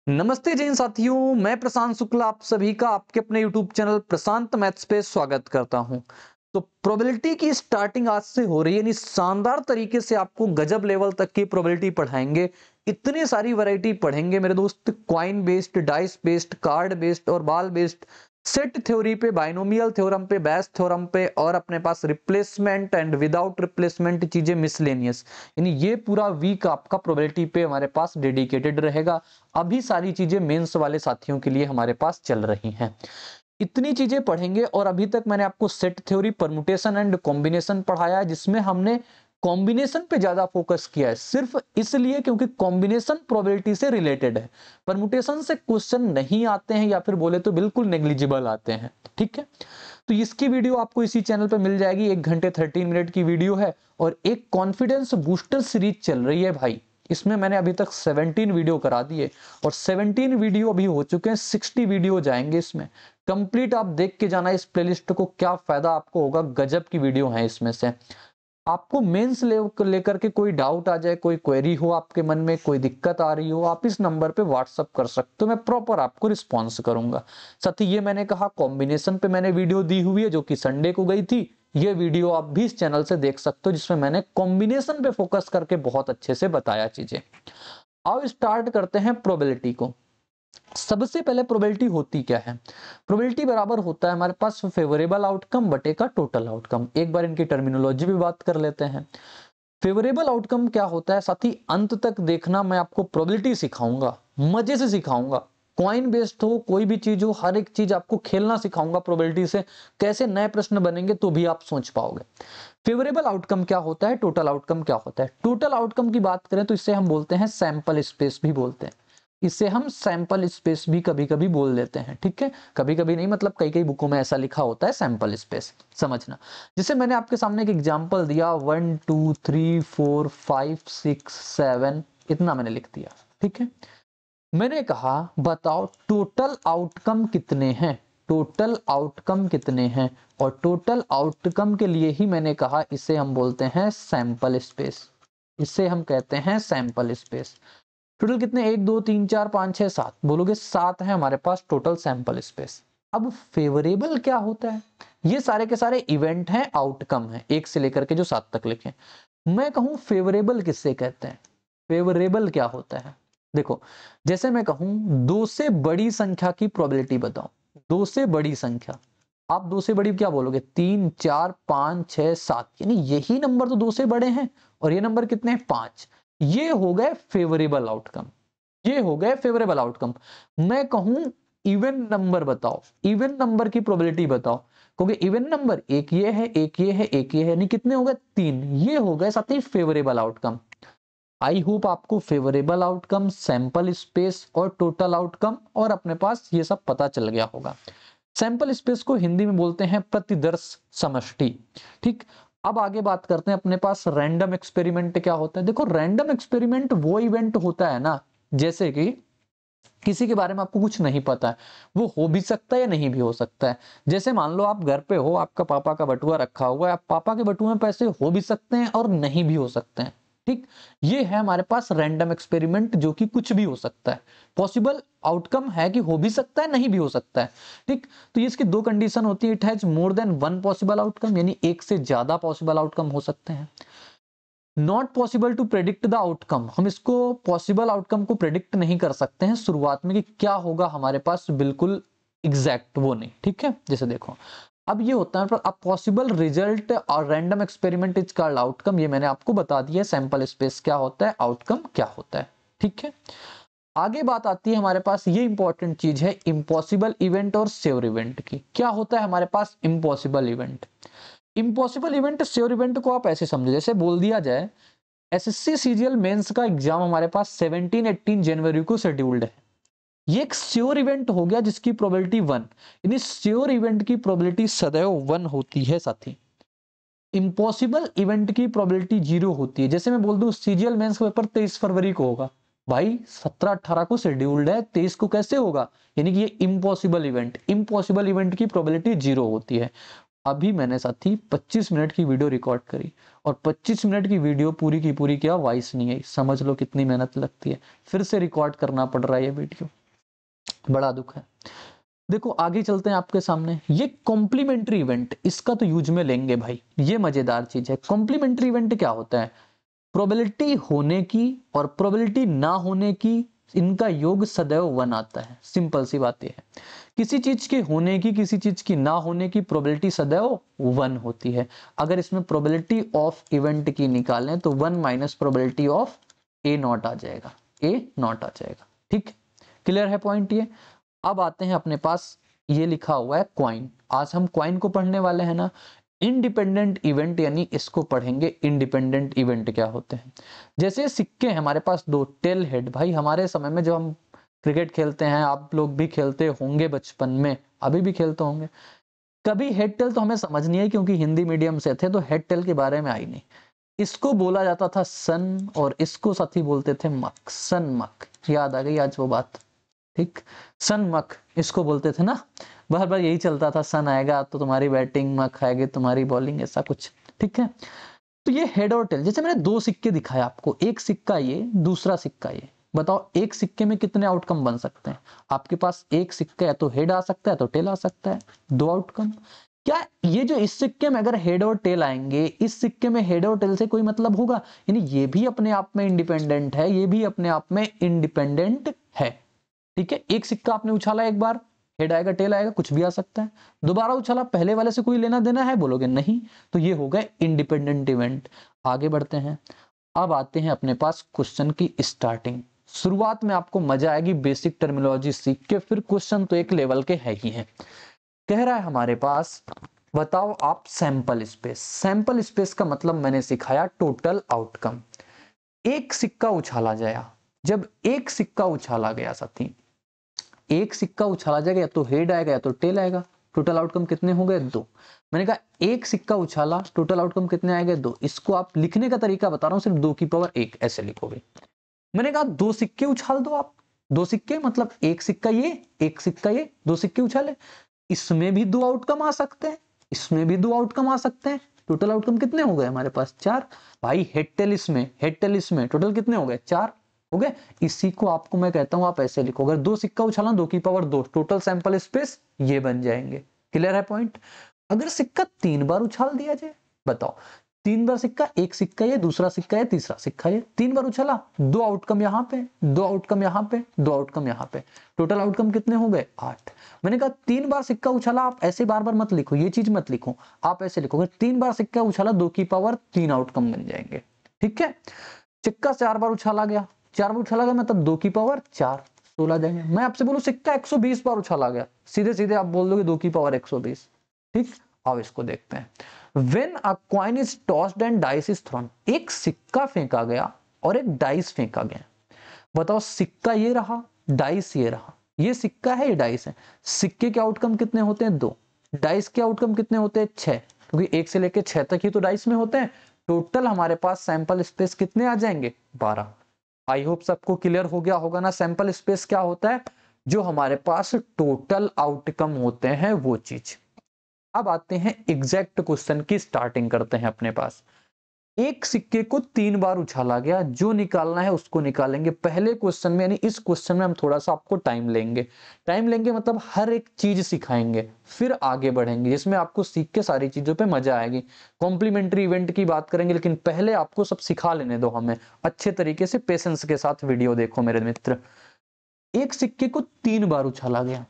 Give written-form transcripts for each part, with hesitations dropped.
नमस्ते जैन साथियों, मैं प्रशांत शुक्ला आप सभी का आपके अपने YouTube चैनल प्रशांत मैथ्स पे स्वागत करता हूं। तो प्रोबेबिलिटी की स्टार्टिंग आज से हो रही है, यानी शानदार तरीके से आपको गजब लेवल तक की प्रोबेबिलिटी पढ़ाएंगे। इतनी सारी वैरायटी पढ़ेंगे मेरे दोस्त, coin based, dice based, card based और बाल बेस्ड, सेट थ्योरी पे, बाइनोमियल थ्योरम पे, बैस थ्योरम पे, और अपने पास रिप्लेसमेंट एंड विदाउट रिप्लेसमेंट चीजें मिसलेनियस। यानी ये पूरा वीक आपका प्रोबेबिलिटी पे हमारे पास डेडिकेटेड रहेगा। अभी सारी चीजें मेंस वाले साथियों के लिए हमारे पास चल रही हैं। इतनी चीजें पढ़ेंगे। और अभी तक मैंने आपको set theory, permutation and combination पढ़ाया है, जिसमें हमने कॉम्बिनेशन पे ज्यादा फोकस किया है, सिर्फ इसलिए क्योंकि कॉम्बिनेशन प्रोबेबिलिटी से रिलेटेड है। परमुटेशन से क्वेश्चन नहीं आते हैं, या फिर बोले तो बिल्कुल नेग्लिजिबल आते हैं। ठीक है, तो इसकी वीडियो आपको इसी चैनल पे मिल जाएगी। 1 घंटे 13 मिनट की वीडियो है और एक कॉन्फिडेंस बूस्टर सीरीज चल रही है भाई। इसमें मैंने अभी तक 17 वीडियो करा दिए और 17 वीडियो अभी हो चुके हैं, 60 वीडियो जाएंगे इसमें। कंप्लीट आप देख के जाना इस प्लेलिस्ट को, क्या फायदा आपको होगा। गजब की वीडियो है इसमें से। आपको मेंस लेकर के कोई डाउट आ जाए, कोई क्वेरी हो आपके मन में, कोई दिक्कत आ रही हो, आप इस नंबर पे व्हाट्सअप कर सकते हो, मैं प्रॉपर आपको रिस्पॉन्स करूंगा। साथ ही ये मैंने कहा, कॉम्बिनेशन पे मैंने वीडियो दी हुई है जो कि संडे को गई थी। ये वीडियो आप भी इस चैनल से देख सकते हो, जिसमें मैंने कॉम्बिनेशन पे फोकस करके बहुत अच्छे से बताया चीजें। अब स्टार्ट करते हैं प्रोबेबिलिटी को। सबसे पहले प्रोबेबिलिटी होती क्या है? प्रोबेबिलिटी बराबर होता है हमारे पास फेवरेबल आउटकम बटे का टोटल आउटकम। एक बार इनकी टर्मिनोलॉजी भी बात कर लेते हैं। फेवरेबल आउटकम क्या होता है साथी, अंत तक देखना, मैं आपको प्रोबेबिलिटी सिखाऊंगा, मजे से सिखाऊंगा। कॉइन बेस्ड हो, कोई भी चीज हो, हर एक चीज आपको खेलना सिखाऊंगा प्रोबेबिलिटी से। कैसे नए प्रश्न बनेंगे तो भी आप सोच पाओगे। फेवरेबल आउटकम क्या होता है, टोटल आउटकम क्या होता है। टोटल आउटकम की बात करें तो इसे हम बोलते हैं सैंपल स्पेस भी बोलते हैं। इसे हम सैंपल स्पेस भी कभी कभी बोल देते हैं। ठीक है, कभी कभी नहीं, मतलब कई कई बुकों में ऐसा लिखा होता है सैंपल स्पेस, समझना। जैसे मैंने आपके सामने एक एग्जांपल दिया, 1 2 3 4 5 6 7, इतना मैंने लिख दिया। ठीक है, मैंने कहा बताओ टोटल आउटकम कितने हैं। टोटल आउटकम कितने हैं, और टोटल आउटकम के लिए ही मैंने कहा इसे हम बोलते हैं सैंपल स्पेस। इसे हम कहते हैं सैंपल स्पेस। टोटल कितने, 1 2 3 4 5 6 7, बोलोगे 7 है हमारे पास टोटल सैंपल स्पेस। अब फेवरेबल क्या होता है? ये सारे के सारे इवेंट हैं, आउटकम है, 1 से लेकर के जो 7 तक लिखे। मैं कहूं फेवरेबल किससे कहते हैं, फेवरेबल क्या होता है? देखो, जैसे मैं कहूं 2 से बड़ी संख्या की प्रोबेबिलिटी बताओ। 2 से बड़ी संख्या, आप 2 से बड़ी क्या बोलोगे? 3 4 5 6 7, यानी यही नंबर तो 2 से बड़े हैं, और ये नंबर कितने हैं? 5। ये हो गए फेवरेबल आउटकम, ये हो गए फेवरेबल आउटकम। मैं कहूं इवन नंबर बताओ, इवन नंबर की प्रोबेबिलिटी बताओ, क्योंकि इवन नंबर एक ये है, एक ये है, एक ये है, यानी कितने हो गए? 3। ये हो गए साथ ही फेवरेबल आउटकम। आई होप आपको फेवरेबल आउटकम, सैंपल स्पेस और टोटल आउटकम और अपने पास ये सब पता चल गया होगा। सैंपल स्पेस को हिंदी में बोलते हैं प्रतिदर्श समष्टि। ठीक, अब आगे बात करते हैं अपने पास रैंडम एक्सपेरिमेंट क्या होता है। देखो, रैंडम एक्सपेरिमेंट वो इवेंट होता है ना, जैसे कि किसी के बारे में आपको कुछ नहीं पता है, वो हो भी सकता है या नहीं भी हो सकता है। जैसे मान लो आप घर पे हो, आपका पापा का बटुआ रखा हुआ है, आप पापा के बटुए में पैसे हो भी सकते हैं और नहीं भी हो सकते हैं। ठीक, ये है हमारे पास रैंडम एक्सपेरिमेंट, जो कि कुछ भी हो सकता है। पॉसिबल आउटकम है कि हो भी सकता है, नहीं भी हो सकता है। ठीक, तो ये इसकी 2 कंडीशन होती है। It has more than 1 possible outcome, यानी एक से ज्यादा पॉसिबल आउटकम हो सकते हैं। Not possible to predict the outcome, हम इसको पॉसिबल आउटकम को प्रेडिक्ट नहीं कर सकते हैं शुरुआत में कि क्या होगा हमारे पास, बिल्कुल एग्जैक्ट वो नहीं। ठीक है, जैसे देखो, अब ये होता है अब पॉसिबल रिजल्ट और random experiment is called outcome. ये मैंने आपको बता दिया, सैंपल स्पेस क्या होता है, आउटकम क्या होता है। ठीक है, आगे बात आती है हमारे पास, ये इंपॉर्टेंट चीज है इम्पॉसिबल इवेंट और श्योर इवेंट की। क्या होता है हमारे पास impossible event? Impossible event, sure event को आप ऐसे समझो, जैसे बोल दिया जाए एसएससी सीजीएल मेंस का एग्जाम हमारे पास 17-18 जनवरी को शेड्यूल्ड है। ये एक श्योर इवेंट हो गया जिसकी प्रोबेबिलिटी 1, यानी श्योर इवेंट की प्रोबेबिलिटी सदैव 1 होती है साथी। इम्पॉसिबल इवेंट की प्रोबेबिलिटी 0 होती है। जैसे मैं बोल दूं सीजीएल मेंस का पेपर 23 फरवरी को होगा, भाई 17-18 को शेड्यूल्ड है, 23 को कैसे होगा? यानी कि ये इम्पॉसिबल इवेंट, इम्पॉसिबल इवेंट की प्रोबेबिलिटी 0 होती है। अभी मैंने साथी 25 मिनट की वीडियो रिकॉर्ड करी और 25 मिनट की वीडियो पूरी की पूरी क्या वॉइस नहीं आई। समझ लो कितनी मेहनत लगती है, फिर से रिकॉर्ड करना पड़ रहा है ये वीडियो, बड़ा दुख है। देखो आगे चलते हैं आपके सामने, ये कॉम्प्लीमेंट्री इवेंट, इसका तो यूज में लेंगे भाई, ये मजेदार चीज है। कॉम्प्लीमेंट्री इवेंट क्या होता है? प्रोबेबिलिटी होने की और प्रोबेबिलिटी ना होने की, इनका योग सदैव 1 आता है। सिंपल सी बात यह है, किसी चीज के होने की किसी चीज की ना होने की प्रोबेबिलिटी सदैव 1 होती है। अगर इसमें प्रोबेबिलिटी ऑफ इवेंट की निकालें तो 1 minus probability of A not आ जाएगा, ए नॉट आ जाएगा। ठीक, क्लियर है पॉइंट ये। अब आते हैं अपने पास, ये लिखा हुआ है क्वाइन। आज हम क्वाइन को पढ़ने वाले हैं ना। इंडिपेंडेंट इवेंट यानी इसको पढ़ेंगे, इंडिपेंडेंट इवेंट क्या होते हैं। जैसे सिक्के हमारे पास दो, टेल हेड। भाई हमारे समय में जब हम क्रिकेट खेलते हैं, आप लोग भी खेलते होंगे बचपन में, अभी भी खेलते होंगे, कभी हेड टेल तो हमें समझ नहीं आई क्योंकि हिंदी मीडियम से थे तो हेड टेल के बारे में आई नहीं। इसको बोला जाता था सन और इसको साथी बोलते थे मक, सन मक। याद आ गई आज वो बात। ठीक, सन मक इसको बोलते थे ना, बार बार यही चलता था, सन आएगा तो तुम्हारी बैटिंग, मक आएगी तुम्हारी बॉलिंग, ऐसा कुछ। ठीक है, तो ये हेड और टेल। जैसे मैंने दो सिक्के दिखाए आपको, एक सिक्का ये, दूसरा सिक्का ये। बताओ एक सिक्के में कितने आउटकम बन सकते हैं? आपके पास एक सिक्का या तो हेड आ सकता है तो टेल आ सकता है, दो आउटकम। क्या ये जो इस सिक्के में अगर हेड और टेल आएंगे, इस सिक्के में हेड और टेल से कोई मतलब होगा? यानी ये भी अपने आप में इंडिपेंडेंट है, ये भी अपने आप में इंडिपेंडेंट है। ठीक है, एक सिक्का आपने उछाला, एक बार हेड आएगा टेल आएगा, कुछ भी आ सकता है। दोबारा उछाला, पहले वाले से कोई लेना देना है? बोलोगे नहीं, तो ये हो गए इंडिपेंडेंट इवेंट। आगे बढ़ते हैं, अब आते हैं अपने पास क्वेश्चन की स्टार्टिंग। शुरुआत में आपको मजा आएगी बेसिक टर्मिनोलॉजी सीख के, फिर क्वेश्चन तो एक लेवल के है ही है। कह रहा है हमारे पास, बताओ आप सैंपल स्पेस। सैंपल स्पेस का मतलब मैंने सिखाया टोटल आउटकम। एक सिक्का उछाला जाया, जब एक सिक्का उछाला गया साथी, एक सिक्का उछाला जाएगा, या तो हेड आएगा या तो टेल आएगा। टोटल आउटकम कितने हो गए? 2। मैंने कहा एक सिक्का उछाला, टोटल आउटकम कितने आएंगे? 2। इसको आप लिखने का तरीका बता रहा हूं, सिर्फ 2 की पावर 1 ऐसे लिखोगे। मैंने कहा 2 सिक्के उछाल दो आप। 2 सिक्के मतलब एक सिक्का ये, एक सिक्का ये, 2 सिक्के उछाले। इसमें भी 2 आउटकम आ सकते हैं, इसमें भी 2 आउटकम आ सकते हैं। टोटल आउटकम कितने हो गए हमारे पास? 4। भाई हेड टेल इसमें, हेड टेल इसमें, टोटल कितने हो गए? 4 हो गए। इसी को आपको मैं कहता हूं आप ऐसे लिखो, अगर 2 सिक्का उछाला 2 की पावर 2, टोटल सैंपल स्पेस ये बन जाएंगे। क्लियर है पॉइंट? अगर सिक्का 3 बार उछाल दिया जाए, बताओ 3 बार सिक्का, एक सिक्का ये, दूसरा सिक्का ये, तीसरा सिक्का ये, 3 बार उछाला, 2 आउटकम यहां पे, 2 आउटकम यहां पे, 2 आउटकम यहां पे, टोटल आउटकम कितने हो गए? 8। मैंने कहा 3 बार सिक्का उछाला, आप ऐसे बार बार मत लिखो, ये चीज मत लिखो, आप ऐसे लिखो, अगर 3 बार सिक्का उछाला 2 की पावर 3 आउटकम बन जाएंगे। ठीक है, सिक्का 4 बार उछाला गया, 4 बार उछाला गया मतलब 2 की पावर 4, 16 जाएंगे। मैं आपसे बोलूं सिक्का 120 बार उछाला गया, सीधे सीधे आप बोल दोगे 2 की पावर 120। ठीक, अब इसको देखते हैं। When a coin is tossed and dice is thrown, एक सिक्का फेंका गया और एक डाइस फेंका गया। बताओ सिक्का ये रहा, डाइस ये रहा, ये सिक्का है ये डाइस है। सिक्के के आउटकम कितने होते हैं? 2। डाइस के आउटकम कितने होते हैं? 6, क्योंकि 1 से लेकर 6 तक ही तो डाइस में होते हैं। टोटल हमारे पास सैंपल स्पेस कितने आ जाएंगे? 12। आई होप सबको क्लियर हो गया होगा ना सैंपल स्पेस क्या होता है। जो हमारे पास टोटल आउटकम होते हैं वो चीज। अब आते हैं एग्जैक्ट क्वेश्चन की स्टार्टिंग करते हैं अपने पास। एक सिक्के को 3 बार उछाला गया, जो निकालना है उसको निकालेंगे। पहले क्वेश्चन में यानी इस क्वेश्चन में हम थोड़ा सा आपको टाइम लेंगे, टाइम लेंगे मतलब हर एक चीज सिखाएंगे, फिर आगे बढ़ेंगे जिसमें आपको सीख के सारी चीजों पे मजा आएगी। कॉम्प्लीमेंट्री इवेंट की बात करेंगे, लेकिन पहले आपको सब सिखा लेने दो हमें अच्छे तरीके से। पेशेंस के साथ वीडियो देखो मेरे मित्र। एक सिक्के को 3 बार उछाला गया,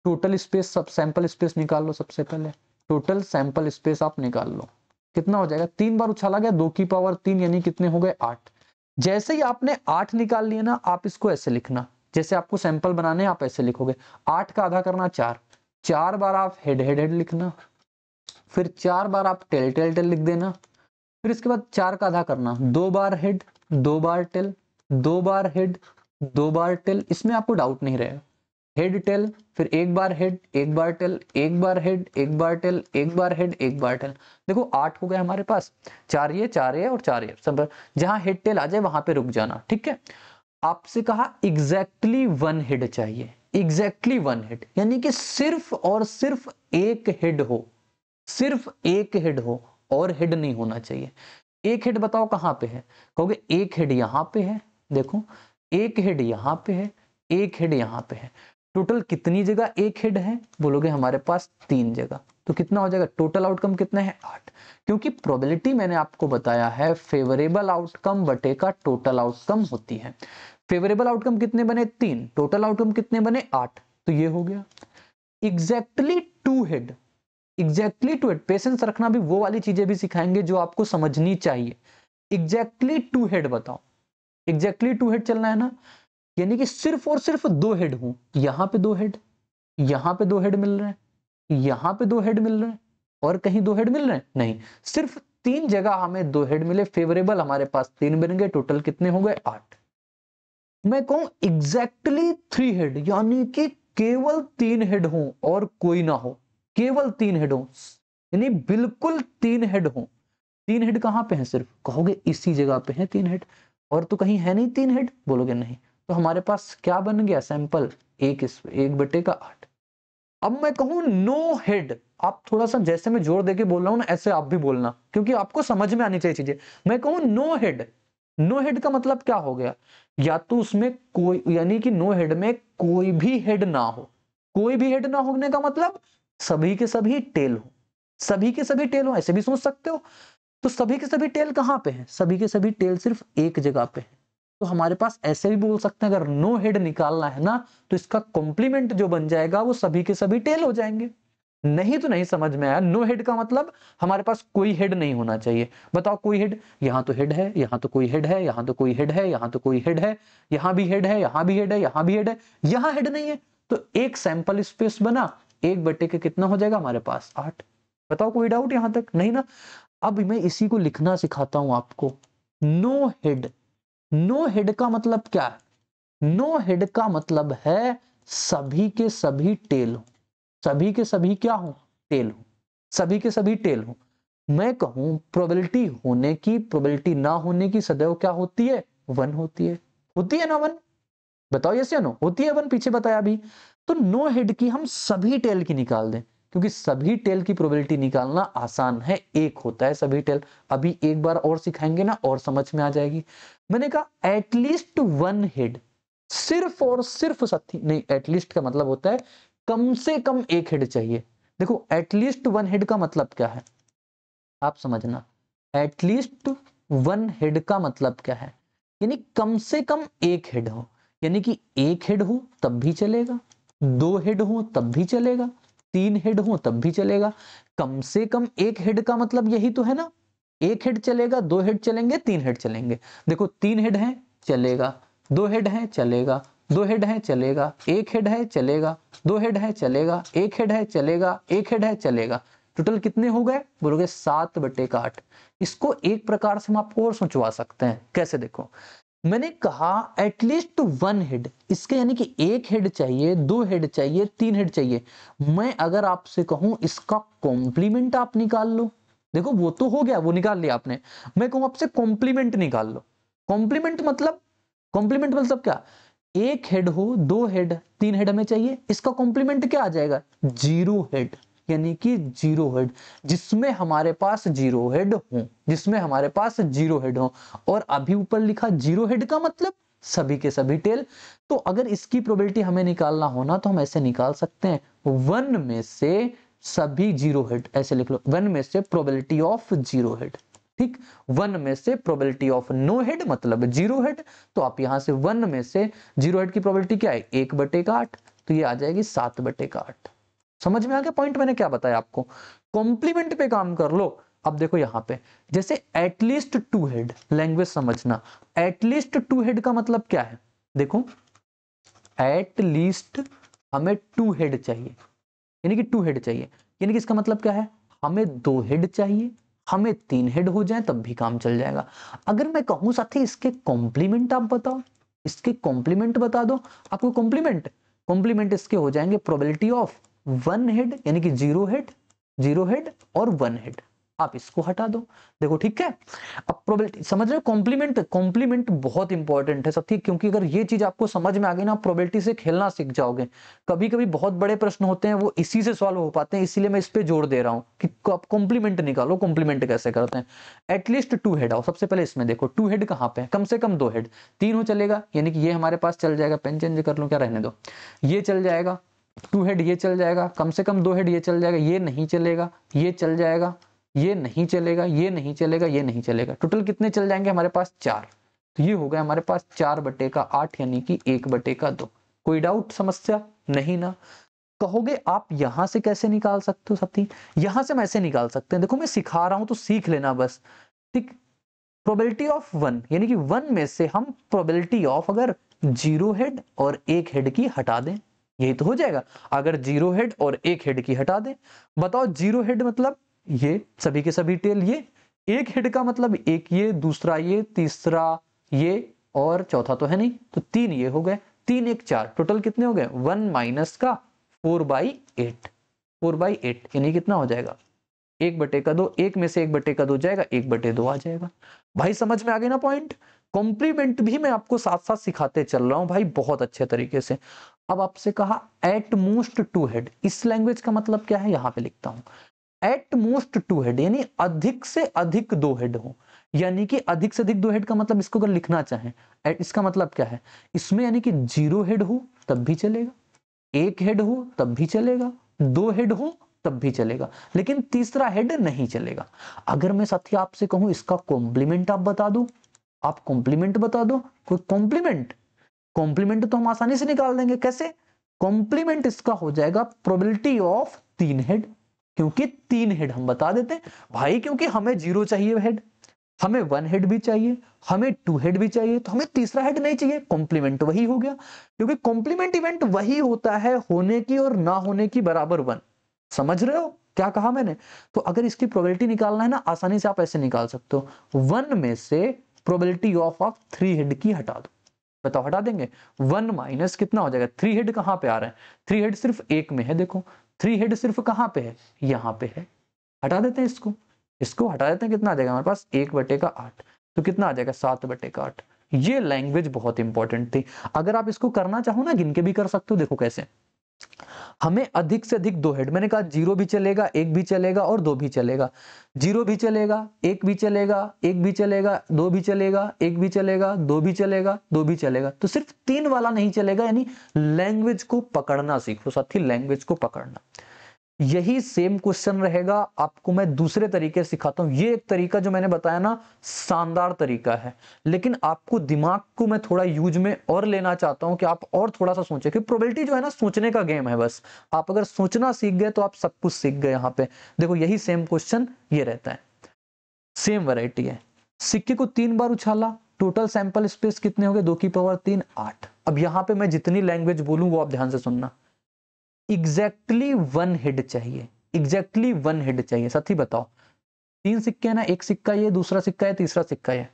टोटल स्पेस, सब सैंपल स्पेस निकाल लो। सबसे पहले टोटल सैंपल स्पेस आप निकाल लो, कितना हो जाएगा? 3 बार उछाला गया, 2 की पावर 3 यानी कितने हो गए? 8। जैसे ही आपने 8 निकाल लिए ना, आप इसको ऐसे लिखना, जैसे आपको सैंपल बनाने आप ऐसे लिखोगे। 8 का आधा करना 4, 4 बार आप हेड हेड हेड लिखना, फिर 4 बार आप टेल टेल टेल लिख देना, फिर इसके बाद 4 का आधा करना, 2 बार हेड 2 बार टेल, 2 बार हेड 2 बार टेल। इसमें आपको डाउट नहीं रहेगा, हेड टेल, फिर एक बार हेड एक बार टेल, एक बार हेड एक बार टेल, एक बार हेड एक बार टेल। देखो 8 हो गए हमारे पास, 4 ये 4 ये और 4 ये, सब जहां हेड टेल आ जाए वहां पे रुक जाना। ठीक है, आपसे कहा एग्जैक्टली 1 हेड चाहिए, एग्जैक्टली 1 हेड यानी कि सिर्फ और सिर्फ एक हेड हो, सिर्फ एक हेड हो और हेड नहीं होना चाहिए। एक हेड बताओ कहां पे है, कहोगे एक हेड यहां पे है, देखो एक हेड यहां पे है, एक हेड यहां पे है। टोटल कितनी जगह एक हेड है, बोलोगे हमारे पास 3 जगह। तो कितना हो जाएगा, टोटल आउटकम कितना है 8। क्योंकि प्रोबेबिलिटी मैंने आपको बताया है फेवरेबल आउटकम बटे का टोटल आउटकम होती है। फेवरेबल आउटकम कितने बने 3, टोटल आउटकम कितने बने 8, तो ये हो गया। Exactly two head, exactly two head, patience रखना भी वो वाली चीजें भी सिखाएंगे जो आपको समझनी चाहिए। एग्जैक्टली टू हेड बताओ, एग्जैक्टली टू हेड चलना है ना, यानी कि सिर्फ और सिर्फ 2 हेड हूं, यहां पे 2 हेड, यहां पे 2 हेड मिल रहे हैं, यहां पे 2 हेड मिल रहे हैं, और कहीं 2 हेड मिल रहे हैं नहीं, सिर्फ 3 जगह हमें 2 हेड मिले, फेवरेबल हमारे पास 3 बन गए, टोटल कितने हो गए 8। मैं कहूं एग्जैक्टली 3 हेड, यानी कि केवल 3 हेड हो और कोई ना हो, केवल 3 हेड हो, यानी बिल्कुल 3 हेड हो। 3 हेड कहां पे है, सिर्फ कहोगे इसी जगह पे है 3 हेड, और तो कहीं है नहीं 3 हेड, बोलोगे नहीं। तो हमारे पास क्या बन गया सैंपल, 1/8। अब मैं कहूं नो हेड, आप थोड़ा सा जैसे मैं जोर देके बोल रहा हूं ना, ऐसे आप भी बोलना, क्योंकि आपको समझ में आनी चाहिए चीजें। मैं कहूं नो हेड, नो हेड का मतलब क्या हो गया, या तो उसमें कोई, यानी कि नो हेड में कोई भी हेड ना हो। कोई भी हेड ना होने का मतलब सभी के सभी टेल हो, सभी के सभी टेल हो, ऐसे भी सोच सकते हो। तो सभी के सभी टेल कहां पे हैं, सभी के सभी टेल सिर्फ एक जगह पे है। तो हमारे पास ऐसे भी बोल सकते हैं, अगर नो हेड निकालना है ना, तो इसका कॉम्प्लीमेंट जो बन जाएगा वो सभी के सभी टेल हो जाएंगे। नहीं तो नहीं समझ में आया, नो हेड का मतलब हमारे पास कोई हेड नहीं होना चाहिए। बताओ कोई हेड, यहां तो हेड है, यहां तो कोई हेड है, यहां तो कोई हेड है, यहां तो कोई हेड है, यहां भी हेड है, यहां भी हेड है, यहां भी हेड है, यहां हेड नहीं है, तो एक सैंपल स्पेस बना, 1 बटे के कितना हो जाएगा हमारे पास 8। बताओ कोई डाउट यहां तक, नहीं ना। अब मैं इसी को लिखना सिखाता हूं आपको। नो हेड, नो हेड का मतलब क्या है, नो हेड का मतलब है सभी के सभी टेल हो, सभी के सभी क्या हो, टेल हो, सभी के सभी टेल हो। मैं कहूं प्रोबेबिलिटी होने की, प्रोबेबिलिटी ना होने की सदैव क्या होती है, 1 होती है ना 1, बताओ यस या नो, होती है 1, पीछे बताया अभी। तो नो हेड की हम सभी टेल की निकाल दें, क्योंकि सभी टेल की प्रोबेबिलिटी निकालना आसान है, एक होता है सभी टेल। अभी एक बार और सिखाएंगे ना, और समझ में आ जाएगी। मैंने कहा एटलीस्ट 1 हेड, सिर्फ और सिर्फ सत्ती नहीं, एटलीस्ट का मतलब होता है कम से कम एक हेड चाहिए। देखो एटलीस्ट 1 हेड का मतलब क्या है, आप समझना, एटलीस्ट 1 हेड का मतलब क्या है, यानी कम से कम एक हेड हो, यानी कि एक हेड हो तब भी चलेगा, 2 हेड हो तब भी चलेगा, 3 हेड हो तब भी चलेगा। कम से कम एक हेड का मतलब यही तो है ना, एक हेड चलेगा, 2 हेड चलेंगे, 3 हेड चलेंगे। देखो 3 हेड है चलेगा, 2 हेड है चलेगा, 2 हेड है चलेगा, 1 हेड है चलेगा, 2 हेड है चलेगा, 1 हेड है चलेगा, 1 हेड है चलेगा। टोटल कितने हो गए, बोलोगे 7/8। इसको एक प्रकार से हम आपको और सोचवा सकते हैं, कैसे देखो, मैंने कहा एटलीस्ट 1 हेड, इसके यानी कि एक हेड चाहिए, 2 हेड चाहिए, 3 हेड चाहिए। मैं अगर आपसे कहूं इसका कॉम्प्लीमेंट आप निकाल लो, देखो वो तो हो गया, वो निकाल लिया आपने। मैं कहूं आपसे कॉम्प्लीमेंट निकाल लो। कॉम्प्लीमेंट मतलब, कॉम्प्लीमेंट मतलब क्या, एक हेड हो, 2 हेड, 3 हेड हमें चाहिए, इसका कॉम्प्लीमेंट क्या आ जाएगा, 0 हेड, यानी कि 0 हेड, जिसमें हमारे पास 0 हेड हो, जिसमें हमारे पास 0 हेड हो। और अभी ऊपर लिखा 0 हेड का मतलब सभी के सभी टेल। तो अगर इसकी प्रोबेबिलिटी हमें निकालना हो ना, तो हम ऐसे निकाल सकते हैं, 1 में से सभी 0 हेड, ऐसे लिख लो, 1 में से प्रोबेबिलिटी ऑफ 0 हेड, ठीक। 1 में से प्रोबेबिलिटी ऑफ नो हेड मतलब 0 हेड। तो आप यहां से 1 में से 0 हेड की प्रोबेबिलिटी क्या है, 1/8, तो ये आ जाएगी 7/8। समझ में आ गया पॉइंट मैंने क्या बताया आपको, कॉम्प्लीमेंट पे काम कर लो। अब देखो यहां पे जैसे एटलीस्ट 2 हेड, लैंग्वेज समझना, एटलीस्ट 2 हेड का मतलब क्या है, देखो एटलीस्ट हमें 2 हेड चाहिए, यानी कि 2 हेड चाहिए, यानी कि इसका मतलब क्या है, हमें 2 हेड चाहिए, हमें 3 हेड हो जाए तब भी काम चल जाएगा। अगर मैं कहूं साथी इसके कॉम्प्लीमेंट आप बताओ, इसके कॉम्प्लीमेंट बता दो, आपको कॉम्प्लीमेंट, कॉम्प्लीमेंट इसके हो जाएंगे प्रोबेबिलिटी ऑफ 1 हेड, यानी कि 0 हेड, 0 हेड और 1 हेड, आप इसको हटा दो। देखो ठीक है, अब प्रोबेबिलिटी समझ रहे हो। कॉम्प्लीमेंट बहुत इंपॉर्टेंट है साथी, क्योंकि अगर ये चीज आपको समझ में आ गई ना, प्रोबेबिलिटी से खेलना सीख जाओगे। कभी कभी बहुत बड़े प्रश्न होते हैं वो इसी से सॉल्व हो पाते हैं, इसीलिए मैं इस पे जोर दे रहा हूँ कि आप कॉम्प्लीमेंट निकालो। कॉम्प्लीमेंट कैसे करते हैं, एटलीस्ट 2 हेड आओ। सबसे पहले इसमें देखो 2 हेड कहाँ पे है, कम से कम 2 हेड। 3 हो चलेगा, यानी कि ये हमारे पास चल जाएगा। पेन चेंज कर लूं क्या, रहने दो, ये चल जाएगा। 2 हेड ये चल जाएगा, कम से कम 2 हेड ये चल जाएगा। ये नहीं चलेगा, ये चल जाएगा, ये नहीं चलेगा, ये नहीं चलेगा, ये नहीं चलेगा। टोटल कितने चल जाएंगे हमारे पास, 4। तो ये हो गया हमारे पास 4/8 यानी कि 1/2। कोई डाउट, समस्या नहीं ना। कहोगे आप यहां से कैसे निकाल सकते हो साथी, यहां से हम ऐसे निकाल सकते हैं। देखो मैं सिखा रहा हूं तो सीख लेना बस, ठीक। प्रोबेबिलिटी ऑफ 1 यानी कि 1 में से हम प्रोबेबिलिटी ऑफ अगर 0 हेड और 1 हेड की हटा दें, यही तो हो जाएगा। अगर 0 हेड और 1 हेड की हटा दें, बताओ 0 हेड मतलब ये सभी के सभी टेल, ये 1 हेड का मतलब एक ये, दूसरा ये, तीसरा ये और चौथा तो है नहीं, तो 3 ये हो गए। 3 1 4, टोटल कितने हो गए, 1 माइनस का 4/8। 4/8 यानी कितना हो जाएगा, 1/2। 1 में से 1/2 जाएगा, 1/2 आ जाएगा। भाई समझ में आ गई ना पॉइंट। कॉम्प्लीमेंट भी मैं आपको साथ साथ सिखाते चल रहा हूं भाई, बहुत अच्छे तरीके से। अब आपसे कहा एट मोस्ट 2 हेड, इस लैंग्वेज का मतलब क्या है, यहां पे लिखता हूं। एट मोस्ट 2 हेड यानी अधिक से अधिक 2 हेड हो, यानी कि अधिक से अधिक 2 हेड का मतलब इसको अगर लिखना चाहें, इसका मतलब क्या है इसमें, यानी कि 0 हेड हो तब भी चलेगा, 1 हेड हो तब भी चलेगा, 2 हेड हो तब भी चलेगा, लेकिन तीसरा हेड नहीं चलेगा। अगर मैं साथी आपसे कहूं इसका कॉम्प्लीमेंट आप बता दो, आप कॉम्प्लीमेंट बता दो। कोई कॉम्प्लीमेंट, कॉम्प्लीमेंट तो हम आसानी से निकाल देंगे। कैसे, कॉम्प्लीमेंट इसका हो जाएगा प्रोबेबिलिटी ऑफ 3 हेड, क्योंकि 3 हेड हम बता देते हैं भाई, क्योंकि हमें 0 चाहिए हेड, हमें 1 हेड भी चाहिए, हमें 2 हेड भी चाहिए, तो हमें तीसरा हेड नहीं चाहिए। कॉम्प्लीमेंट वही हो गया, क्योंकि कॉम्प्लीमेंट इवेंट वही होता है होने की और ना होने की बराबर 1। समझ रहे हो क्या कहा मैंने। तो अगर इसकी प्रोबेबिलिटी निकालना है ना, आसानी से आप ऐसे निकाल सकते हो। 1 में से प्रोबेबिलिटी ऑफ 3 हेड की हटा दो, बताओ हटा देंगे। 1 माइनस कितना हो जाएगा, 3 हेड कहां पे आ रहा है, 3 हेड सिर्फ 1 में है। देखो 3 हेड सिर्फ कहां पे है, यहां पे है। हटा देते हैं इसको, इसको हटा देते हैं, कितना आ जाएगा हमारे पास 1/8। तो कितना आ जाएगा 7/8। ये लैंग्वेज बहुत इंपॉर्टेंट थी। अगर आप इसको करना चाहो ना, गिन के भी कर सकते हो। देखो कैसे, हमें अधिक से अधिक 2 हेड, मैंने कहा 0 भी चलेगा, 1 भी चलेगा और 2 भी चलेगा। 0 भी चलेगा, 1 भी चलेगा, 1 भी चलेगा, 2 भी चलेगा, 1 भी चलेगा, 2 भी चलेगा, 2 भी चलेगा। तो सिर्फ 3 वाला नहीं चलेगा, यानी लैंग्वेज को पकड़ना सीखो साथी, लैंग्वेज को पकड़ना। यही सेम क्वेश्चन रहेगा, आपको मैं दूसरे तरीके सिखाता हूं। ये एक तरीका जो मैंने बताया ना, शानदार तरीका है, लेकिन आपको दिमाग को मैं थोड़ा यूज में और लेना चाहता हूं कि आप और थोड़ा सा सोचें, कि प्रोबेबिलिटी जो है ना, सोचने का गेम है बस। आप अगर सोचना सीख गए तो आप सब कुछ सीख गए। यहां पे देखो यही सेम क्वेश्चन ये रहता है, सेम वैरायटी है। सिक्के को 3 बार उछाला, टोटल सैंपल स्पेस कितने हो गए, 2 की पावर 3 8। अब यहां पे मैं जितनी लैंग्वेज बोलूं वो आप ध्यान से सुनना। एग्जैक्टली 1 हेड चाहिए, एग्जैक्टली 1 हेड चाहिए। साथी बताओ, 3 सिक्के हैं ना, एक सिक्का ये, दूसरा सिक्का है, तीसरा सिक्का है।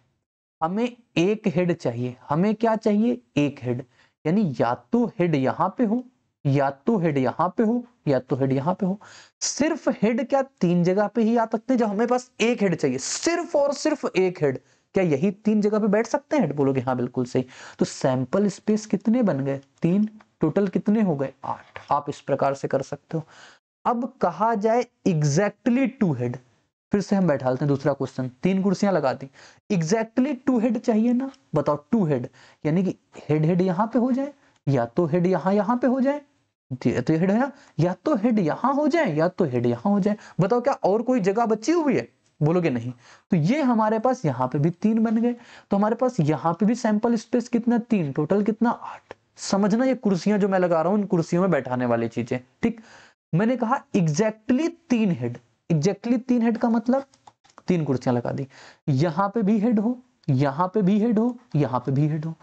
हमें 1 हेड चाहिए, हमें क्या चाहिए, 1 हेड। यानी या तो हेड यहां पे हो, या तो हेड यहां पे हो, या तो हेड यहां पे हो। सिर्फ हेड क्या 3 जगह पे ही आ सकते हैं, जब हमें पास 1 हेड चाहिए, सिर्फ और सिर्फ 1 हेड। क्या यही 3 जगह पे बैठ सकते हैं हेड, बोलोगे हाँ बिल्कुल सही। तो सैंपल स्पेस कितने बन गए, 3, टोटल कितने हो गए 8। आप इस प्रकार से कर सकते हो। अब कहा जाए एग्जैक्टली 2 हेड, फिर से हम बैठा लेते हैं दूसरा क्वेश्चन। 3 कुर्सियां लगा दी, एग्जैक्टली 2 हेड चाहिए ना, बताओ 2 हेड, यानी कि हेड हेड यहां पे हो जाए, या तो हेड यहां पे हो जाए, तो हेड है, या तो हेड यहां हो जाए, या तो हेड यहां हो जाए। बताओ क्या और कोई जगह बची हुई है, बोलोगे नहीं। तो ये हमारे पास यहां पे भी 3 बन गए, तो हमारे पास यहां पे भी सैंपल स्पेस कितना, 3, टोटल कितना 8। समझना, ये कुर्सियां जो मैं लगा रहा हूं, इन कुर्सियों में बैठाने वाली चीजें, ठीक। मैंने कहा एग्जैक्टली 3 हेड, एग्जैक्टली 3 हेड का मतलब 3 कुर्सियां लगा दी, यहां पे भी हेड हो, यहां पे भी हेड हो, यहां पे भी हेड हो।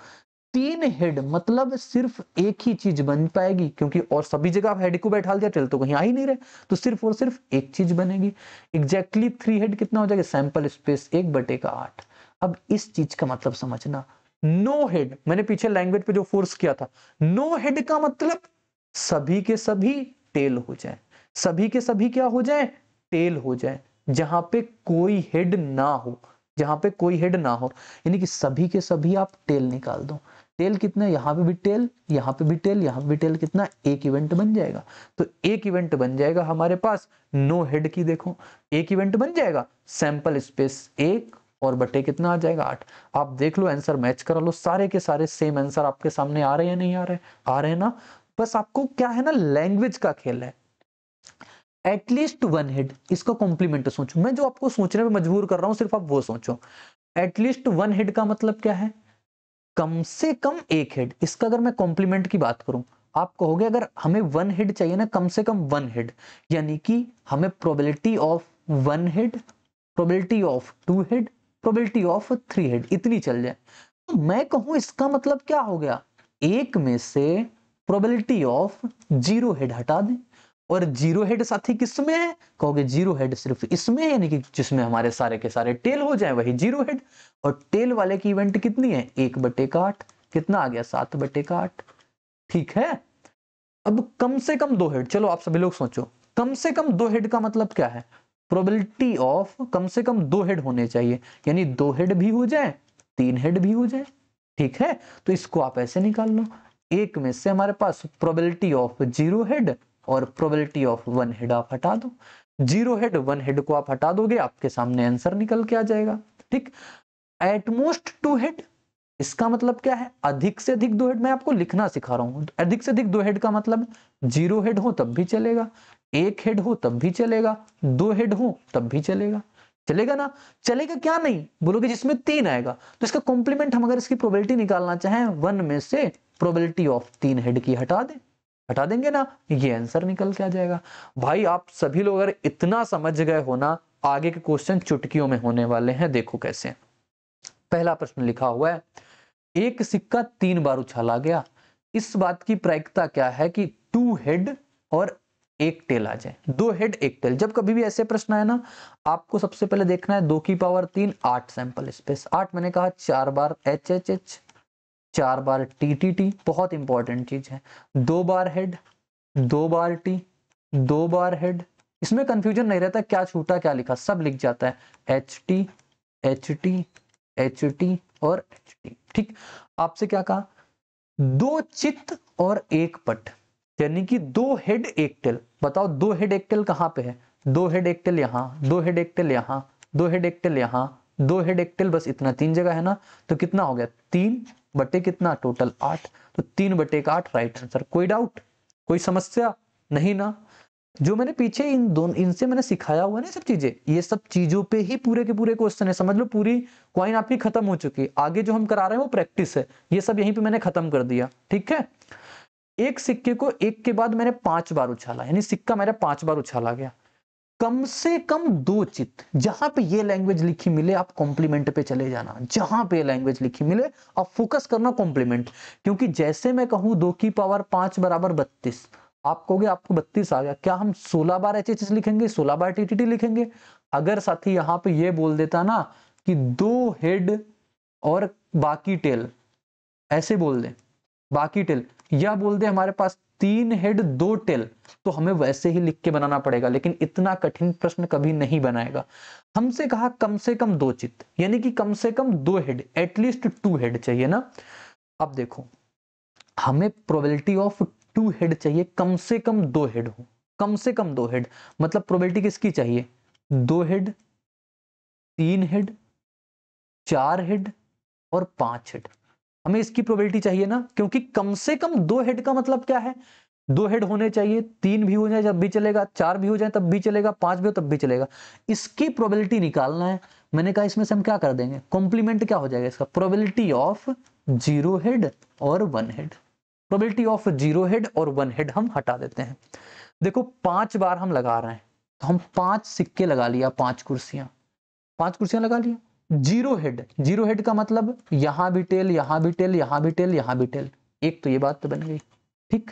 3 हेड मतलब सिर्फ एक ही चीज बन पाएगी, क्योंकि और सभी जगह आप हेड को बैठा दिया, टेल तो कहीं आ ही नहीं रहे, तो सिर्फ और सिर्फ एक चीज बनेगी। एग्जैक्टली 3 हेड कितना हो जाएगा, सैंपल स्पेस 1/8। अब इस चीज का मतलब समझना, नो हेड, मैंने पीछे लैंग्वेज पे जो फोर्स किया था, नो हेड का मतलब सभी के सभी टेल हो जाए, सभी के सभी क्या हो जाए, टेल हो जाए। जहां पे कोई हेड ना हो, जहां पे कोई हेड ना हो, यानी कि सभी के सभी आप टेल निकाल दो। टेल कितना, यहाँ पे भी टेल, यहाँ पे भी टेल, यहाँ पे भी टेल, कितना, एक इवेंट बन जाएगा। तो एक इवेंट बन जाएगा हमारे पास नो हेड की, देखो एक इवेंट बन जाएगा, सैंपल स्पेस 1 और बटे कितना आ जाएगा 8। आप देख लो आंसर मैच करा लो, सारे के सारे सेम आंसर आपके सामने आ रहे हैं, नहीं आ रहे, आ रहे हैं ना। बस आपको क्या है ना, लैंग्वेज का खेल है। एटलीस्ट वन हेड, इसका कॉम्प्लीमेंट सोचो, मैं जो आपको सोचने पे मजबूर कर रहा हूं सिर्फ आप वो सोचो। एटलीस्ट वन हेड का मतलब क्या है, कम से कम एक हेड। इसका अगर मैं कॉम्प्लीमेंट की बात करूं, आप कहोगे अगर हमें वन हेड चाहिए ना, कम से कम वन हेड, यानी कि हमें probability of one head, probability of two head, probability of three head, इतनी चल जाए। तो मैं कहूं इसका मतलब क्या हो गया, एक में से प्रोबेबिलिटी ऑफ जीरो हेड हटा दें, और जीरो हेड साथी किसमें है, कहोगे जीरो हेड सिर्फ इसमें है, यानी कि जिसमें हमारे सारे के सारे टेल हो जाए वही जीरो हेड। और टेल वाले की इवेंट कितनी है, 1/8, कितना आ गया 7/8, ठीक है। अब कम से कम दो हेड, चलो आप सभी लोग सोचो, कम से कम दो हेड का मतलब क्या है, प्रोबेबिलिटी ऑफ कम से कम दो हेड होने चाहिए, यानी दो हेड भी हो जाए, तीन हेड भी हो जाए, ठीक है। तो इसको आप ऐसे निकाल लो, एक में से हमारे पास प्रोबेबिलिटी ऑफ जीरो हेड और प्रोबेबिलिटी ऑफ वन हेड आप हटा दो, जीरो हेड वन हेड को आप हटा दोगे, आपके सामने आंसर निकल के आ जाएगा, ठीक। एटमोस्ट टू हेड, इसका मतलब क्या है, अधिक से अधिक दो हेड। मैं आपको लिखना सिखा रहा हूं, अधिक से अधिक दो हेड का मतलब जीरो हेड हो तब भी चलेगा, एक हेड हो तब भी चलेगा, दो हेड हो तब भी चलेगा, चलेगा ना। चलेगा क्या नहीं बोलोगे, जिसमें तीन आएगा। तो इसका कॉम्प्लीमेंट हम अगर इसकी प्रोबेबिलिटी निकालना चाहें, वन में से प्रोबेबिलिटी ऑफ तीन हेड की हटा दें, हटा देंगे ना, ये आंसर निकल के आ जाएगा। भाई आप सभी लोग अगर इतना समझ गए हो ना, आगे के क्वेश्चन चुटकियों में होने वाले हैं, देखो कैसे। पहला प्रश्न लिखा हुआ है, एक सिक्का 3 बार उछाला गया, इस बात की प्रायिकता क्या है कि टू हेड और एक टेल आ जाए, दो हेड एक टेल। जब कभी भी ऐसे प्रश्न आए ना, आपको सबसे पहले देखना है 2 की पावर 3 8 सैंपल स्पेस, 8 मैंने कहा 4 बार एच एच एच, 4 बार टी टी टी, बहुत इंपॉर्टेंट चीज है, 2 बार हेड, 2 बार टी, 2 बार हेड। इसमें कंफ्यूजन नहीं रहता क्या छूटा क्या लिखा, सब लिख जाता है, H T H T H T और एच टी, ठीक। आपसे क्या कहा, दो चित्त और एक पट, यानी कि दो हेड एक टेल। बताओ दो हेड एक टेल कहां पे है, दो हेड एक टेल यहां, दो हेड एक टेल यहां, दो हेड एक टेल यहां, दो हेड एक टेल, बस इतना, तीन जगह है ना। तो कितना हो गया, 3 बटे कितना टोटल 8, तो 3/8 राइट आंसर। कोई डाउट, कोई समस्या नहीं ना। जो मैंने पीछे इन दोनों इनसे मैंने सिखाया हुआ ना सब चीजें, ये सब चीजों पे ही पूरे के पूरे क्वेश्चन है, समझ लो पूरी कॉइन आपकी खत्म हो चुकी है। आगे जो हम करा रहे हैं वो प्रैक्टिस है, ये सब यहीं पे मैंने खत्म कर दिया, ठीक है। एक सिक्के को एक के बाद मैंने 5 बार उछाला, यानी सिक्का मेरा 5 बार उछाला गया, कम से कम दो चित्त। जहां पे ये लैंग्वेज लिखी मिले आप कॉम्प्लीमेंट पे चले जाना, जहां पे लैंग्वेज लिखी मिले आप फोकस करना कॉम्प्लीमेंट। क्योंकि जैसे मैं कहूं 2 की पावर 5 बराबर 32, आप कहोगे आपको 32 आ गया, क्या हम 16 बार एच एच लिखेंगे, 16 बार टीटीटी लिखेंगे। अगर साथी यहां पे ये बोल देता ना कि दो हेड और बाकी टेल, ऐसे बोल दे बाकी टेल, या बोल दे हमारे पास 3 हेड 2 टेल, तो हमें वैसे ही लिख के बनाना पड़ेगा, लेकिन इतना कठिन प्रश्न कभी नहीं बनाएगा। हमसे कहा कम से कम दो चित्त, यानी कि कम से कम दो हेड, एटलीस्ट 2 हेड चाहिए ना। अब देखो हमें प्रोबेबिलिटी ऑफ 2 हेड चाहिए, कम से कम 2 हेड हो, कम से कम 2 हेड, मतलब प्रोबेबिलिटी किसकी चाहिए, 2 हेड, 3 हेड, 4 हेड और 5 हेड। हमें इसकी प्रोबेबिलिटी चाहिए ना, क्योंकि कम से कम 2 हेड का मतलब क्या है, 2 हेड होने चाहिए, 3 भी हो जाए जब भी चलेगा, 4 भी हो जाए तब भी चलेगा, 5 भी हो तब भी चलेगा। इसकी प्रोबेबिलिटी निकालना है। मैंने कहा इसमें से हम क्या कर देंगे, कॉम्प्लीमेंट क्या हो जाएगा इसका, प्रोबेबिलिटी ऑफ 0 हेड और 1 हेड। प्रोबेबिलिटी ऑफ 0 हेड और 1 हेड हम हटा देते हैं। देखो 5 बार हम लगा रहे हैं, तो हम 5 सिक्के लगा लिया, 5 कुर्सियां, 5 कुर्सियां लगा लिया। जीरो हेड, जीरो हेड का मतलब यहां भी टेल, यहां भी टेल, यहां भी टेल, यहां भी टेल, एक तो ये बात तो बन गई, ठीक।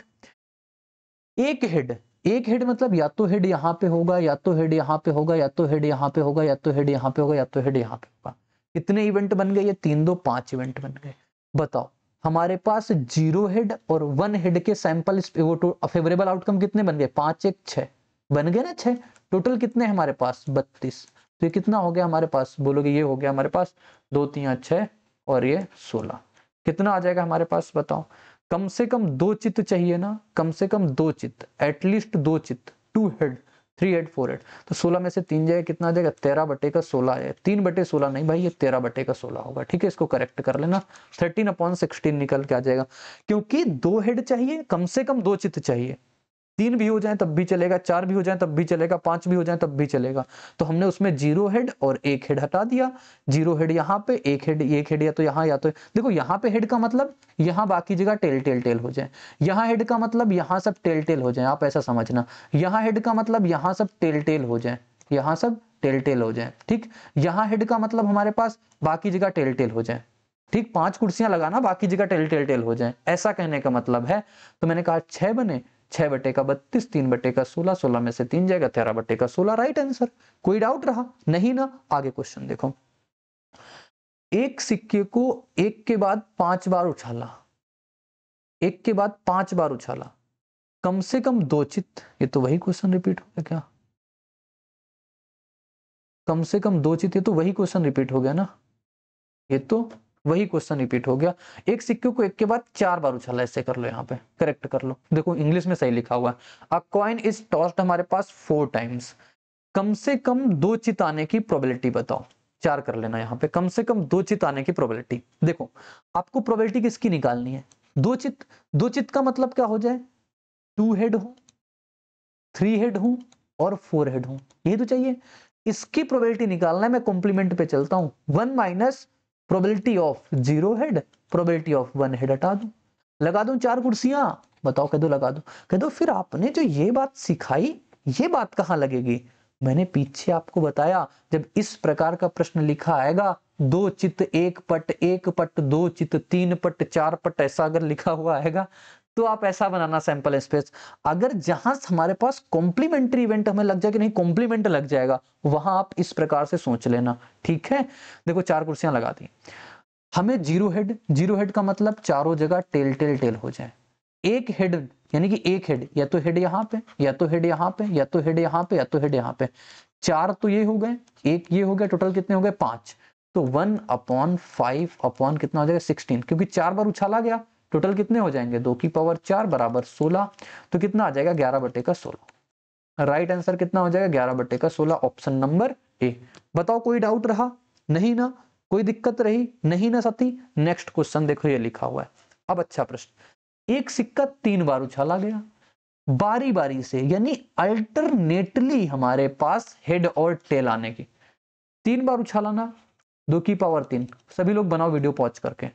एक हेड, एक हेड मतलब या तो हेड यहां पे होगा, या तो हेड यहां पे होगा, या तो हेड यहां पे होगा, या तो हेड यहां पे होगा, या तो हेड यहां पे होगा। कितने इवेंट बन गए, ये 3 2 5 इवेंट बन गए। बताओ हमारे पास 0 हेड और 1 हेड के सैंपल फेवरेबल आउटकम कितने बन गए, 5 1 6 बन गए ना, 6। टोटल कितने हैं हमारे पास 32। तो ये कितना हो गया हमारे पास, बोलोगे ये हो गया हमारे पास 2 3 6 और ये 16। कितना आ जाएगा हमारे पास बताओ। कम से कम 2 चित्त चाहिए ना, कम से कम 2 चित्त, एटलीस्ट 2 चित्त, 2 हेड, 3 हेड 4 हेड। तो 16 में से 3 जाएगा, कितना आ जाएगा 13/16 आएगा। 3/16 नहीं भाई, ये 13/16 होगा। ठीक है, इसको करेक्ट कर लेना, 13/16 निकल के आ जाएगा। क्योंकि 2 हेड चाहिए, कम से कम 2 चित्त चाहिए। 3 भी हो जाए तब भी चलेगा, 4 भी हो जाए तब भी चलेगा, 5 भी हो जाए तब भी चलेगा। तो हमने उसमें 0 हेड और 1 हेड हटा दिया। 0 हेड यहाँ पे, 1 हेड या तो यहाँ, या तो देखो यहाँ पे हेड का मतलब यहाँ बाकी जगह टेल टेल टेल हो जाए, यहाँ हेड का मतलब यहाँ सब टेल टेल हो जाए, आप ऐसा समझना। यहाँ हेड का मतलब यहाँ सब टेल टेल हो जाए, यहाँ सब टेल टेल हो जाए। ठीक, यहाँ हेड का मतलब हमारे पास बाकी जगह टेल टेल हो जाए। ठीक, 5 कुर्सियां लगाना, बाकी जगह टेल टेल टेल हो जाए, ऐसा कहने का मतलब है। तो मैंने कहा 6 बने, 6/32, 3/16, 16 में से 3 जाएगा, 13/16 राइट आंसर। कोई डाउट रहा नहीं ना। आगे क्वेश्चन देखो, एक सिक्के को एक के बाद 5 बार उछाला, एक के बाद 5 बार उछाला, कम से कम 2 चित्त। ये तो वही क्वेश्चन रिपीट हो गया क्या, कम से कम 2 चित्त, ये तो वही क्वेश्चन रिपीट हो गया ना, ये तो वही क्वेश्चन रिपीट हो गया। एक सिक्के को एक के बाद 4 बार उछाला, ऐसे कर लो, यहाँ पे करेक्ट कर लो। देखो इंग्लिश में सही लिखा हुआ है, अ कॉइन इज टॉस्ड हमारे पास 4 टाइम्स, कम से कम 2 चित आने की प्रोबेबिलिटी बताओ। 4 कर लेना यहाँ पे, कम से कम 2 चित आने की प्रोबेबिलिटी। देखो आपको प्रोबेबिलिटी किसकी निकालनी है, 2 चित। 2 चित का मतलब क्या हो जाए, 2 हेड हो, 3 हेड हो और 4 हेड हो, ये तो चाहिए। इसकी प्रोबेबिलिटी निकालना है, मैं कॉम्प्लीमेंट पे चलता हूं। 1 minus probability of 0 head, probability of 1 head हटा दूं, लगा दूं 4 कुर्सियां, बताओ, कह दो लगा दो। कह दो फिर आपने जो ये बात सिखाई, ये बात कहां लगेगी। मैंने पीछे आपको बताया, जब इस प्रकार का प्रश्न लिखा आएगा, 2 चित्त 1 पट, 1 पट 2 चित्त, 3 पट 4 पट, ऐसा अगर लिखा हुआ आएगा तो आप ऐसा बनाना सैंपल स्पेस। अगर जहां हमारे पास कॉम्प्लीमेंट्री इवेंट हमें लग जाए कि नहीं कॉम्प्लीमेंट लग जाएगा, वहां आप इस प्रकार से सोच लेना। ठीक है, देखो 4 कुर्सियां लगा दी, हमें 0 हेड, 0 हेड का मतलब चारों जगह टेल टेल टेल हो जाए। 1 हेड यानी कि 1 हेड, या तो हेड यहाँ पे, या तो हेड यहाँ पे, या तो हेड यहाँ पे, या तो हेड यहाँ पे। 4 तो ये हो गए, 1 ये हो गया, टोटल कितने हो गए 5। तो 1/5 अपॉन कितना हो जाएगा 16, क्योंकि 4 बार उछाला गया। टोटल कितने हो जाएंगे 2 की पावर 4 बराबर 16। तो कितना आ जाएगा 11/16। राइट आंसर कितना हो जाएगा 11/16, ऑप्शन नंबर ए। बताओ कोई डाउट रहा नहीं ना, कोई दिक्कत रही नहीं ना साथी। नेक्स्ट क्वेश्चन देखो, ये लिखा हुआ है। अब अच्छा प्रश्न, एक सिक्का 3 बार उछाला गया, बारी बारी से, यानी अल्टरनेटली हमारे पास हेड और टेल आने की। 3 बार उछाला ना, 2 की पावर 3। सभी लोग बनाओ वीडियो पॉज करके।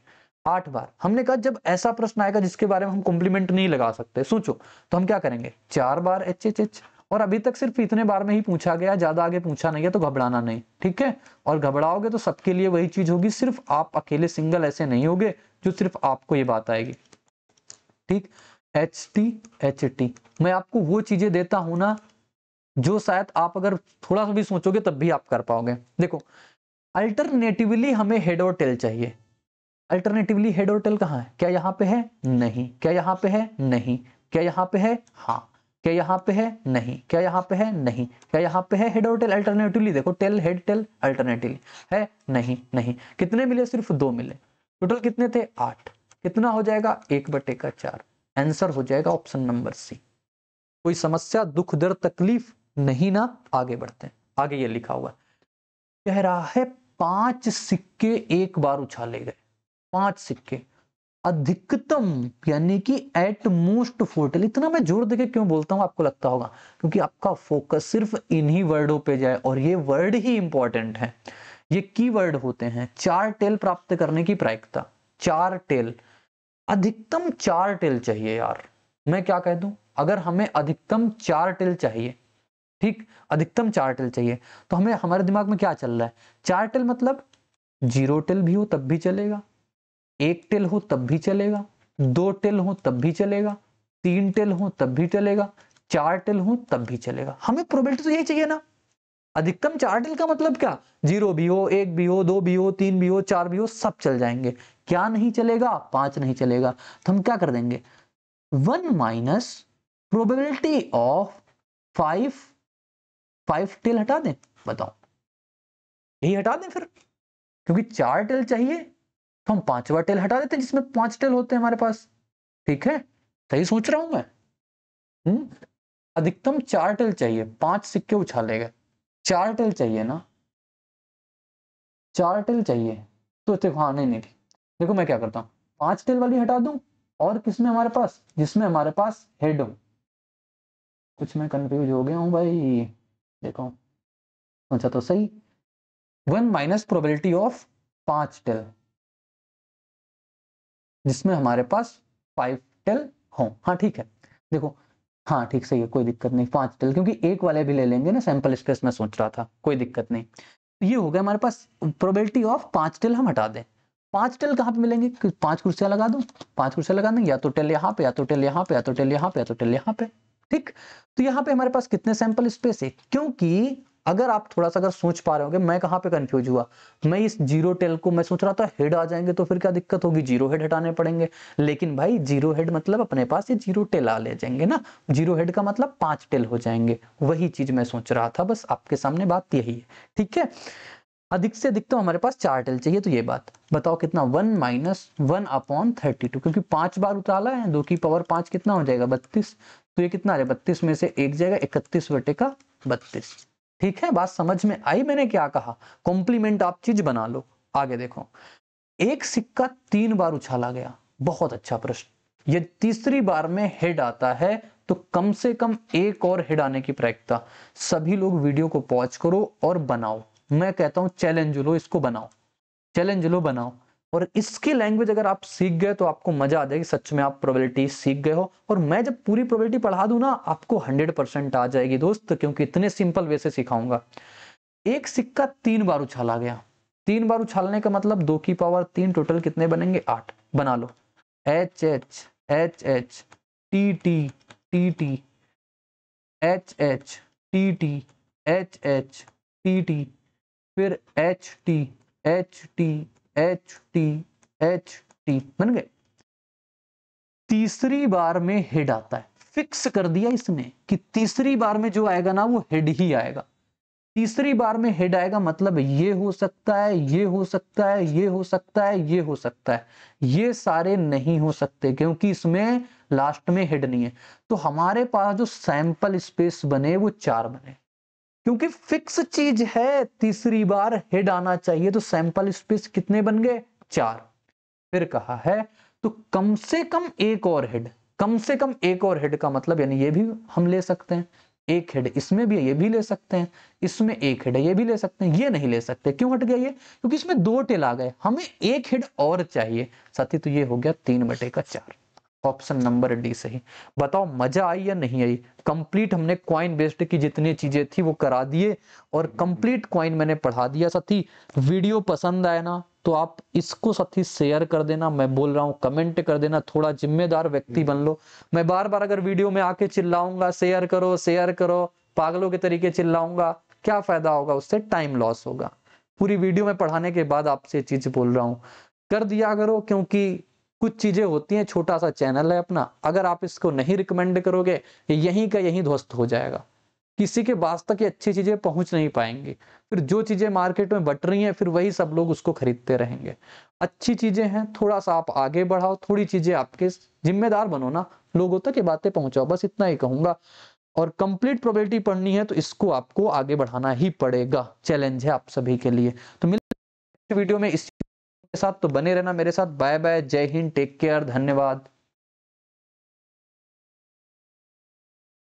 8 बार। हमने कहा जब ऐसा प्रश्न आएगा जिसके बारे में हम कॉम्प्लीमेंट नहीं लगा सकते, सोचो तो हम क्या करेंगे, 4 बार HHH। और अभी तक सिर्फ इतने बार में ही पूछा गया, ज्यादा आगे पूछा नहीं है, तो घबराना नहीं। ठीक है, और घबराओगे तो सबके लिए वही चीज होगी, सिर्फ आप अकेले सिंगल ऐसे नहीं होगे जो सिर्फ आपको ये बात आएगी। ठीक, HT मैं आपको वो चीजें देता हूं ना जो शायद आप अगर थोड़ा सा भी सोचोगे तब भी आप कर पाओगे। देखो अल्टरनेटिवली हमें हेड और टेल चाहिए। अल्टरनेटिवली हेड और टेल कहां है, क्या यहाँ पे है, नहीं, क्या यहाँ पे है, नहीं, क्या यहाँ पे है, हाँ, क्या यहाँ पे है, नहीं, क्या यहाँ पे है, नहीं, क्या यहाँ पे है, हेड और टेल अल्टरनेटिवली। देखो टेल हेड टेल अल्टरनेटिवली है, नहीं नहीं। कितने मिले, सिर्फ 2 मिले। टोटल कितने थे 8। कितना हो जाएगा 1/4। आंसर हो जाएगा ऑप्शन नंबर सी। कोई समस्या, दुख, दर्द, तकलीफ नहीं ना। आगे बढ़ते हैं, आगे ये लिखा हुआ कह रहा है 5 सिक्के एक बार उछाले गए, 5 सिक्के, अधिकतम यानी कि एट मोस्ट 4 टेल। इतना मैं जोर देके क्यों बोलता हूं आपको लगता होगा, क्योंकि आपका फोकस सिर्फ इन्हीं वर्डों पे जाए, और ये वर्ड ही इंपॉर्टेंट है, ये कीवर्ड होते हैं। 4 टेल प्राप्त करने की प्रायिकता, 4 टेल, अधिकतम 4 टेल चाहिए यार। मैं क्या कह दूं, अगर हमें अधिकतम 4 टेल चाहिए, ठीक, अधिकतम 4 टेल चाहिए, तो हमें हमारे दिमाग में क्या चल रहा है, 4 टेल मतलब 0 टेल भी हो तब भी चलेगा, 1 टेल हो तब भी चलेगा, 2 टेल हो तब भी चलेगा, 3 टेल हो तब भी चलेगा, 4 टेल हो तब भी चलेगा। हमें प्रोबेबिलिटी तो यही चाहिए ना। अधिकतम 4 टेल का मतलब क्या, 0 भी हो, 1 भी हो, 2 भी हो, 3 भी हो, 4 भी हो, सब चल जाएंगे। क्या नहीं चलेगा, 5 नहीं चलेगा। तो हम क्या कर देंगे, 1 माइनस प्रोबेबिलिटी ऑफ 5 5 टेल हटा दें? बताओ, यही हटा दें फिर, क्योंकि 4 टेल चाहिए तो हम 5वां टेल हटा देते हैं जिसमें 5 टेल होते हैं हमारे पास। ठीक है, सही सोच रहा हूं मैं? अधिकतम 4 टेल चाहिए, 5 सिक्के उछालेगा, 4 टेल चाहिए ना, 4 टेल चाहिए। तो देखो, हाँ नहीं, देखो मैं क्या करता हूँ, 5 टेल वाली हटा दूं, और किसमें हमारे पास, जिसमें हमारे पास हेड हो। कुछ मैं कंफ्यूज हो गया हूँ भाई, देखो अच्छा तो सही, 1 माइनस प्रोबेबिलिटी ऑफ 5 टेल, जिसमें हमारे पास 5 टेल हो। हाँ ठीक है, देखो हाँ ठीक सही है, कोई दिक्कत नहीं, 5 टेल, क्योंकि एक वाले भी ले लेंगे ना सैंपल स्पेस, में सोच रहा था, कोई दिक्कत नहीं। ये हो गया हमारे पास प्रोबेबिलिटी ऑफ 5 टेल, हम हटा दें। 5 टेल कहाँ पे मिलेंगे? 5 कुर्सियां लगा दूं, 5 कुर्सियां लगा देंगे, या तो टेल यहाँ पे, या तो टेल यहाँ पे, या तो टेल यहाँ पे, या तो टेल यहाँ पे। ठीक, तो यहाँ पे हमारे पास कितने सैंपल स्पेस है? क्योंकि अगर आप थोड़ा सा अगर सोच पा रहे होगे मैं कहाँ पे कंफ्यूज हुआ, मैं इस जीरो टेल को मैं सोच रहा था हेड आ जाएंगे तो फिर क्या दिक्कत होगी, जीरो हेड हटाने पड़ेंगे। लेकिन भाई जीरो हेड मतलब अपने पास ये जीरो टेल आ ले जाएंगे ना, जीरो हेड का मतलब 5 टेल हो जाएंगे, वही चीज मैं सोच रहा था, बस आपके सामने बात यही है। ठीक है, अधिक से अधिक तो हमारे पास 4 टेल चाहिए, तो ये बात बताओ कितना, 1 माइनस 1/32, क्योंकि 5 बार उतारा है, 2 की पावर 5 कितना हो जाएगा, 32। तो ये कितना है, 32 में से 1 जाएगा, 31/32। ठीक है, बात समझ में आई मैंने क्या कहा? कॉम्प्लीमेंट आप चीज बना लो। आगे देखो, एक सिक्का 3 बार उछाला गया, बहुत अच्छा प्रश्न। ये तीसरी बार में हेड आता है तो कम से कम एक और हेड आने की प्रायिकता। सभी लोग वीडियो को पॉज करो और बनाओ, मैं कहता हूं चैलेंज लो, इसको बनाओ, चैलेंज लो बनाओ। और इसकी लैंग्वेज अगर आप सीख गए तो आपको मजा आ जाएगी, सच में आप प्रोबेबिलिटी सीख गए हो। और मैं जब पूरी प्रोबेबिलिटी पढ़ा दूं ना, आपको 100% आ जाएगी दोस्त, क्योंकि इतने सिंपल वे से सिखाऊंगा। एक सिक्का 3 बार उछाला गया, 3 बार उछालने का मतलब 2 की पावर 3, टोटल कितने बनेंगे, 8। बना लो, H H H H T T T T, H H T T, H H T T, फिर H T H T H T H T, बन गए। तीसरी बार में हेड आता है, फिक्स कर दिया इसने कि तीसरी बार में जो आएगा ना वो हेड ही आएगा। तीसरी बार में हेड आएगा मतलब ये हो सकता है, ये हो सकता है, ये हो सकता है, ये हो सकता है, ये सारे नहीं हो सकते क्योंकि इसमें लास्ट में हेड नहीं है। तो हमारे पास जो सैंपल स्पेस बने वो 4 बने, क्योंकि फिक्स चीज है तीसरी बार हेड आना चाहिए। तो सैंपल स्पेस कितने बन गए, 4। फिर कहा है तो कम से कम एक और हेड, कम से कम एक और हेड का मतलब यानी ये भी हम ले सकते हैं, एक हेड इसमें भी है, ये भी ले सकते हैं, इसमें एक हेड है, ये भी ले सकते हैं, ये नहीं ले सकते। क्यों हट गया ये, क्योंकि इसमें 2 टेल आ गए, हमें एक हेड और चाहिए साथी। तो ये हो गया 3/4, ऑप्शन नंबर डी सही। बताओ मजा आई या नहीं आई? कंप्लीट हमने कॉइन बेस्ड की जितनी चीजें थी वो करा दिए और कंप्लीट कॉइन मैंने पढ़ा दिया साथी। वीडियो पसंद आए ना तो आप इसको साथी शेयर कर देना, मैं बोल रहा हूँ कमेंट कर देना, थोड़ा जिम्मेदार व्यक्ति बन लो। मैं बार बार अगर वीडियो में आके चिल्लाऊंगा शेयर करो शेयर करो, पागलों के तरीके चिल्लाऊंगा, क्या फायदा होगा, उससे टाइम लॉस होगा। पूरी वीडियो में पढ़ाने के बाद आपसे चीज बोल रहा हूँ, कर दिया करो, क्योंकि कुछ चीजें होती हैं, छोटा सा चैनल है अपना, अगर आप इसको नहीं रिकमेंड करोगे यहीं का यहीं ध्वस्त हो जाएगा, किसी के पास तक ये अच्छी चीजें पहुंच नहीं पाएंगी। फिर जो चीजें मार्केट में बट रही हैं फिर वही सब लोग उसको खरीदते रहेंगे। अच्छी चीजें हैं, थोड़ा सा आप आगे बढ़ाओ, थोड़ी चीजें आपके जिम्मेदार बनो ना, लोगों तक ये बातें पहुंचाओ, बस इतना ही कहूंगा। और कंप्लीट प्रोबेबिलिटी पढ़नी है तो इसको आपको आगे बढ़ाना ही पड़ेगा, चैलेंज है आप सभी के लिए। तो मिलते वीडियो में इस के साथ, तो बने रहना मेरे साथ। बाय बाय, जय हिंद, टेक केयर, धन्यवाद।